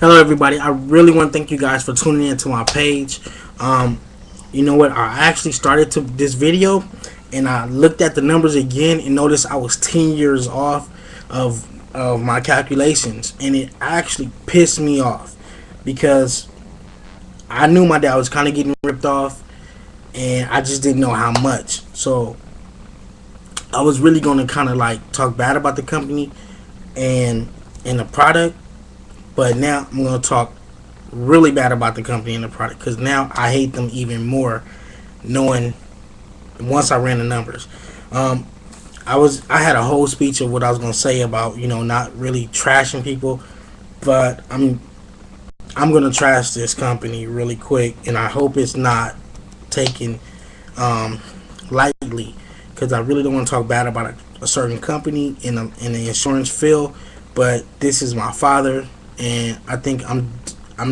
Hello, everybody. I really want to thank you guys for tuning in to my page. You know what? I actually started to this video, and I looked at the numbers again and noticed I was 10 years off of my calculations, and it actually pissed me off because I knew my dad was kind of getting ripped off, and I just didn't know how much. So I was really going to kind of like talk bad about the company and the product. But now I'm going to talk really bad about the company and the product because now I hate them even more knowing once I ran the numbers. I had a whole speech of what I was going to say about, not really trashing people, but I'm going to trash this company really quick, and I hope it's not taken lightly because I really don't want to talk bad about a certain company in the insurance field, but this is my father. And I think I'm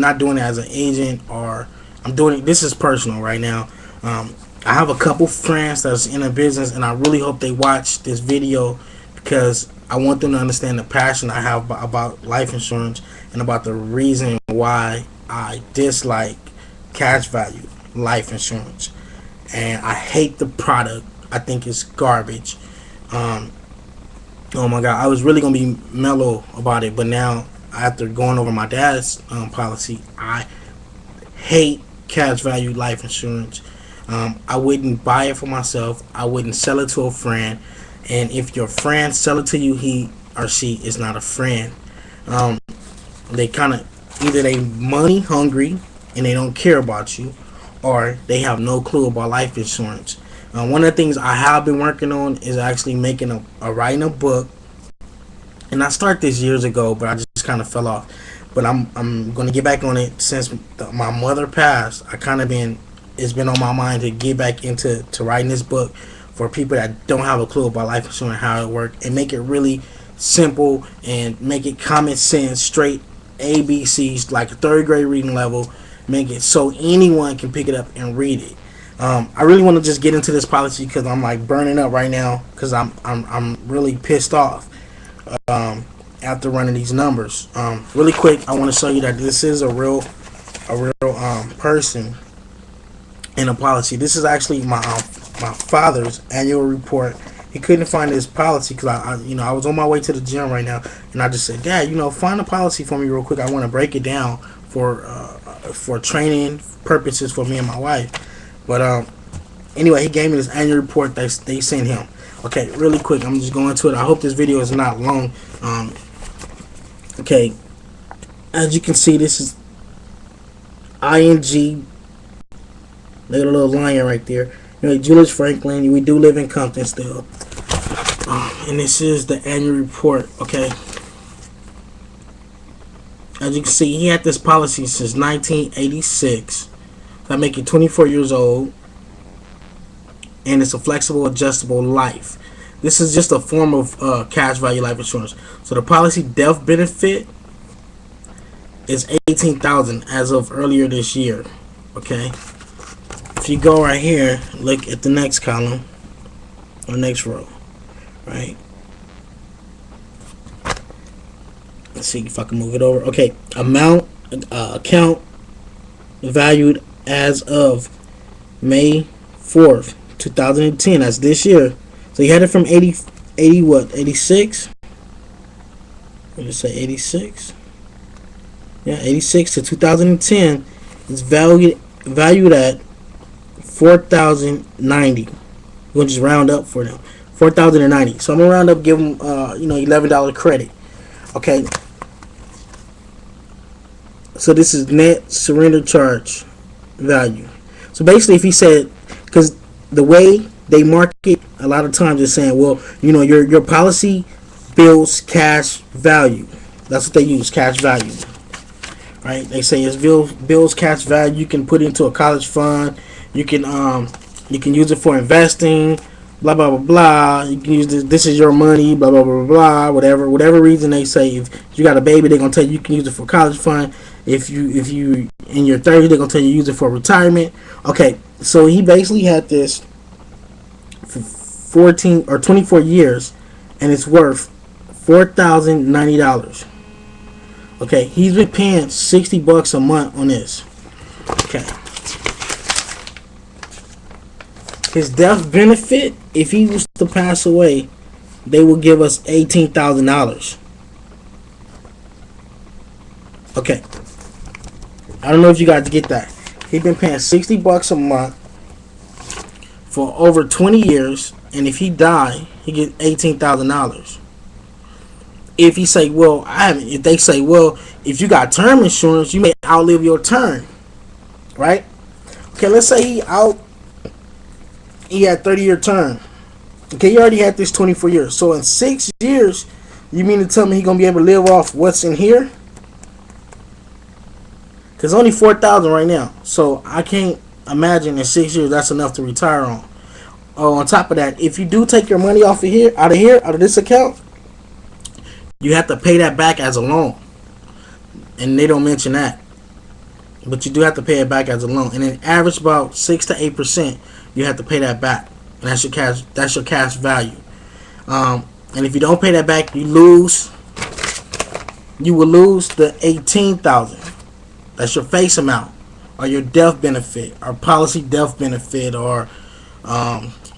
not doing it as an agent, or I'm doing it. This is personal right now. I have a couple friends that's in a business, and I really hope they watch this video because I want them to understand the passion I have about life insurance and about the reason why I dislike cash value life insurance. And I hate the product. I think it's garbage. Oh my God, I was really gonna be mellow about it, but now, after going over my dad's policy, I hate cash value life insurance. I wouldn't buy it for myself. I wouldn't sell it to a friend. And if your friend sell it to you, he or she is not a friend. They kind of either they money hungry and they don't care about you, or they have no clue about life insurance. One of the things I have been working on is actually making writing a book. And I started this years ago, but I just kind of fell off. But I'm going to get back on it since my mother passed. It's been on my mind to get back into writing this book for people that don't have a clue about life insurance, how it works, and make it really simple and make it common sense, straight ABCs, like a third grade reading level. Make it so anyone can pick it up and read it. I really want to just get into this policy because I'm like burning up right now because I'm really pissed off. After running these numbers, really quick, I want to show you that this is a real person in a policy. This is actually my father's annual report. He couldn't find his policy because I was on my way to the gym right now, and I just said, Dad, find a policy for me real quick. I want to break it down for training purposes for me and my wife. But anyway, he gave me this annual report they sent him. Okay, really quick, I'm just going to it. I hope this video is not long. Okay, as you can see, this is ING. Look at a little lion right there. Julius Franklin. We do live in Compton still. And this is the annual report. Okay, as you can see, he had this policy since 1986. That make it 24 years old. And it's a flexible, adjustable life. This is just a form of cash value life insurance. So the policy death benefit is $18,000 as of earlier this year. Okay. If you go right here, look at the next column or next row, right? Let's see if I can move it over. Okay, amount account valued as of May 4th. 2010, that's this year. So you had it from 86? What did it say, 86? Yeah, 86 to 2010 is valued at $4,090. We'll just round up for them. $4,090. So I'm gonna round up, give them $11 credit. Okay. So this is net surrender charge value. So basically, if he said, because the way they market a lot of times is saying, well, your policy builds cash value. That's what they use, cash value, right? They say it builds cash value. You can put it into a college fund. You can use it for investing. Blah blah blah blah. You can use this. This is your money. Blah blah blah blah. Whatever reason they say. If you got a baby, they're gonna tell you can use it for college fund. If you in your 30s, they're gonna tell you use it for retirement. Okay, so he basically had this for 14 or 24 years, and it's worth $4,090. Okay, he's been paying $60 a month on this. Okay. His death benefit, if he was to pass away, they will give us $18,000. Okay. I don't know if you guys get that. He's been paying $60 a month for over 20 years, and if he die, he gets $18,000. If he say, well, if they say, well, if you got term insurance, you may outlive your term, right? Okay, let's say he had 30-year term. Okay, he already had this 24 years. So in 6 years, you mean to tell me he gonna be able to live off what's in here? Cause only 4,000 right now. So I can't imagine in 6 years that's enough to retire on. Oh, on top of that, if you do take your money out of this account, you have to pay that back as a loan, and they don't mention that, but you do have to pay it back as a loan, and then average about 6 to 8%. You have to pay that back, and that's your cash. That's your cash value. And if you don't pay that back, you lose. You will lose the 18,000. That's your face amount, or your death benefit, or policy death benefit, or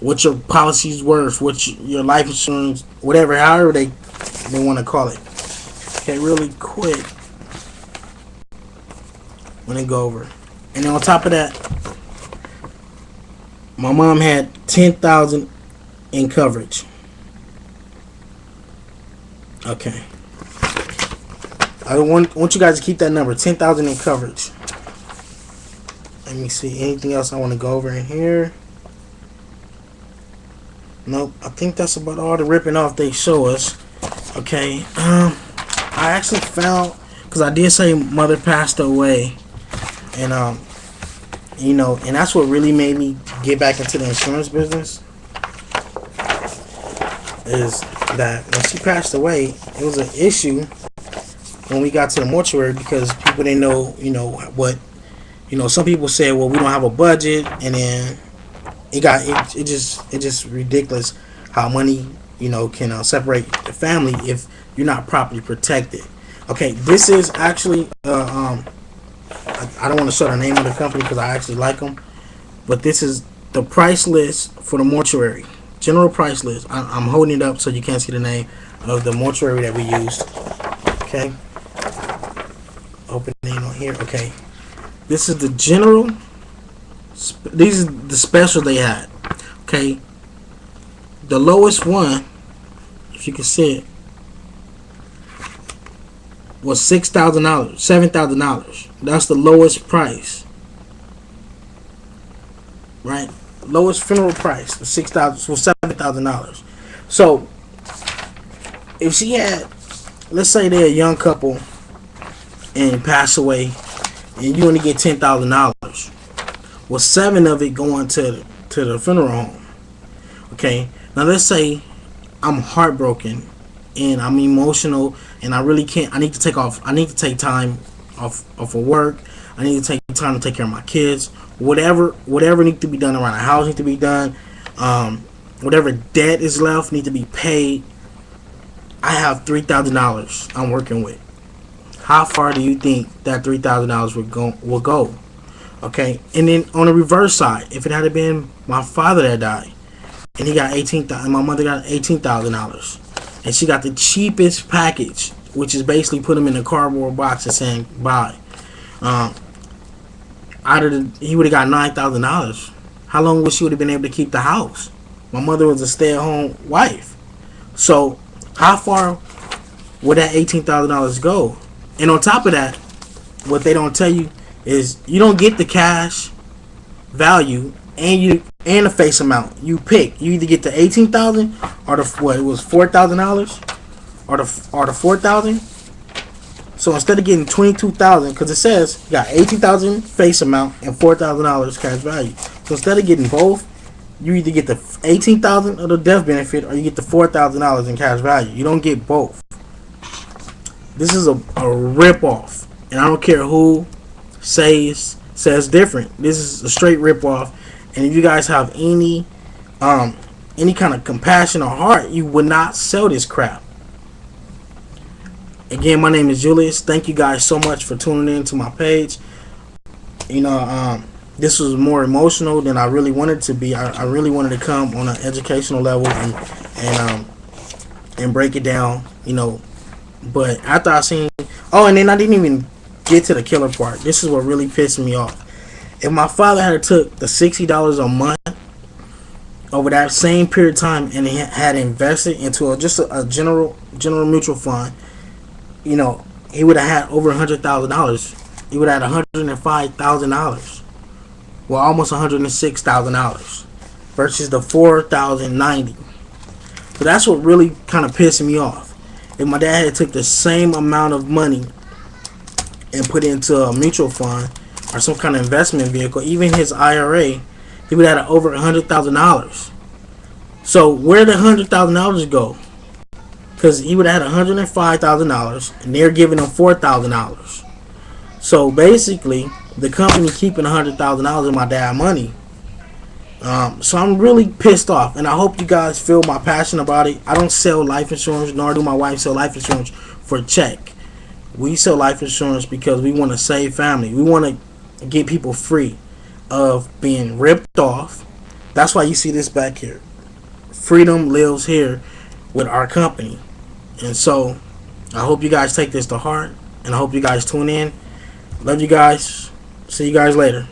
what your policy's worth, what your life insurance, whatever, however they want to call it. Okay, really quick. When they go over, and then on top of that, my mom had 10,000 in coverage. Okay, I want you guys to keep that number, 10,000 in coverage. Let me see, anything else I want to go over in here? Nope, I think that's about all the ripping off they show us. Okay, I actually found, because I did say mother passed away, and you know, and that's what really made me get back into the insurance business, is that when she passed away, it was an issue when we got to the mortuary, because people didn't know, what, some people said, well, we don't have a budget, and then it just ridiculous how money, can separate the family if you're not properly protected. Okay, this is actually I don't want to show the name of the company because I actually like them, but this is the price list for the mortuary, general price list. I'm holding it up so you can't see the name of the mortuary that we used. Okay, opening on here. Okay, this is the general. These are the special they had. Okay, the lowest one, if you can see it, was $6,000, $7,000. That's the lowest price, right? Lowest funeral price was $7,000. So if she had, let's say they're a young couple and pass away, and you only get $10,000. Well, 7 of it going to the funeral home. Okay, now let's say I'm heartbroken and I'm emotional and I really can't. I need to take time off of work. I need to take time to take care of my kids. Whatever needs to be done around the house needs to be done. Whatever debt is left need to be paid. I have $3,000 I'm working with. How far do you think that $3,000 will go? Okay, and then on the reverse side, if it had been my father that died, and he got $18,000, my mother got $18,000, and she got the cheapest package, which is basically put him in a cardboard box and saying bye. He would have got $9,000. How long would she would have been able to keep the house? My mother was a stay-at-home wife, so how far would that $18,000 go? And on top of that, what they don't tell you is you don't get the cash value and the face amount. You pick. You either get the $18,000 or it was $4,000 or the $4,000. So instead of getting $22,000, because it says you got $18,000 face amount and $4,000 cash value. So instead of getting both, you either get the $18,000 of the death benefit or you get the $4,000 in cash value. You don't get both. This is a rip off, and I don't care who says different. This is a straight rip off, and if you guys have any kind of compassion or heart, you would not sell this crap. Again, my name is Julius. Thank you guys so much for tuning in to my page. You know, this was more emotional than I really wanted to be. I really wanted to come on an educational level and break it down. You know, but after I seen, oh, and then I didn't even get to the killer part. This is what really pissed me off. If my father had took the $60 a month over that same period of time and he had invested into just a general mutual fund, you know, he would have had over $100,000. He would have had $105,000. Well, almost $106,000 versus the $4,090. So that's what really kind of pissed me off. If my dad had took the same amount of money and put it into a mutual fund or some kind of investment vehicle, even his IRA, he would have had over $100,000. So where did $100,000 go? Because he would have had $105,000 and they're giving him $4,000. So basically, the company keeping $100,000 of my dad's money. So I'm really pissed off, and I hope you guys feel my passion about it. I don't sell life insurance, nor do my wife sell life insurance for a check. We sell life insurance because we want to save family. We want to get people free of being ripped off. That's why you see this back here. Freedom lives here with our company. And so I hope you guys take this to heart, and I hope you guys tune in. Love you guys. See you guys later.